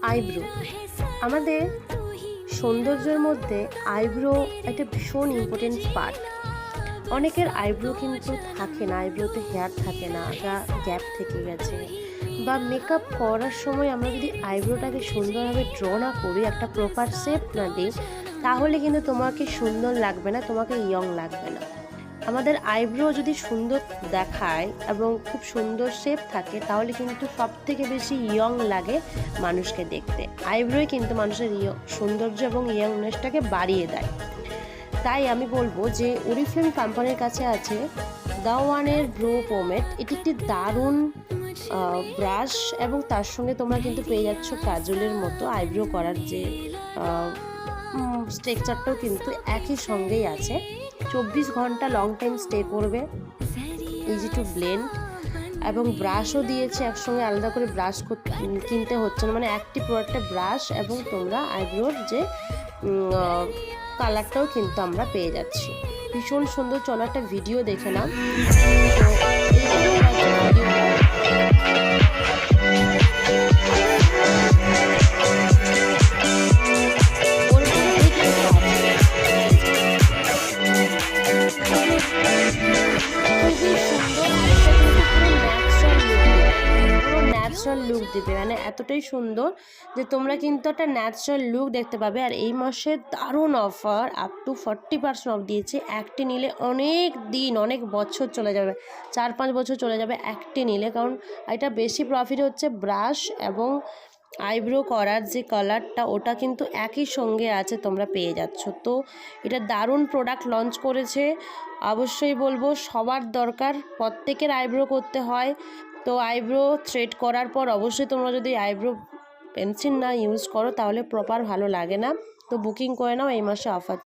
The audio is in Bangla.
আইব্রো আমাদের সৌন্দর্যের মধ্যে আইব্রো একটা ভীষণ ইম্পর্টেন্ট পার্ট। অনেকের আইব্রো কিন্তু থাকে না, আইব্রোতে হেয়ার থাকে না, গ্যাপ থেকে গেছে, বা মেকআপ করার সময় আমরা যদি আইব্রোটাকে সুন্দরভাবে ড্র না করি, একটা প্রপার শেপ না দিই, তাহলে কিন্তু তোমাকে সুন্দর লাগবে না, তোমাকে ইয়ং লাগবে না। আমাদের আইব্রো যদি সুন্দর দেখায় এবং খুব সুন্দর শেপ থাকে, তাহলে কিন্তু সব থেকে বেশি ইয়ং লাগে মানুষকে দেখতে। আইব্রোই কিন্তু মানুষের সৌন্দর্য এবং ইয়ংনেসটাকে বাড়িয়ে দেয়। তাই আমি বলবো যে ওরিফ্লেম কোম্পানির কাছে আছে দ্য ওয়ানের ব্রো পোমেড। এটি একটি দারুণ ব্রাশ, এবং তার সঙ্গে তোমরা কিন্তু পেয়ে যাচ্ছ কাজলের মতো আইব্রো করার যে স্ট্রাকচারটাও কিন্তু একই সঙ্গেই আছে। 24 ঘন্টা লং টাইম স্টে করবে, ইজি টু ব্লেন্ড, এবং ব্রাশও দিয়েছে একসঙ্গে, আলাদা করে ব্রাশ কিনতে হচ্ছে না, মানে একটি প্রোডাক্টে ব্রাশ এবং তোমরা আইব্রোর যে কালারটাও কিন্তু আমরা পেয়ে যাচ্ছি। ভীষণ সুন্দর। চলো একটা ভিডিও দেখে নাও। ন্যাচারাল লুক দিবে, মানে এতটাই সুন্দর যে তোমরা কিন্তু একটা ন্যাচারাল লুক দেখতে পাবে। আর এই মাসে দারুণ অফার, আপ টু 40% অফ দিয়েছে। একটি নিলে অনেক দিন, অনেক বছর চলে যাবে, 4-5 বছর চলে যাবে একটি নিলে। কারণ এটা বেশি প্রফিট হচ্ছে ব্রাশ এবং আইব্রো করার যে কালারটা, ওটা কিন্তু একই সঙ্গে আছে, তোমরা পেয়ে যাচ্ছ। তো এটা দারুণ প্রোডাক্ট লঞ্চ করেছে। অবশ্যই বলবো সবার দরকার, প্রত্যেকের আইব্রো করতে হয়। তো আইব্রো থ্রেড করার পর অবশ্যই তোমরা যদি আইব্রো পেন্সিল না ইউজ করো, তাহলে প্রপার ভালো লাগে না। তো বুকিং করে নাও, এই মাসে অফার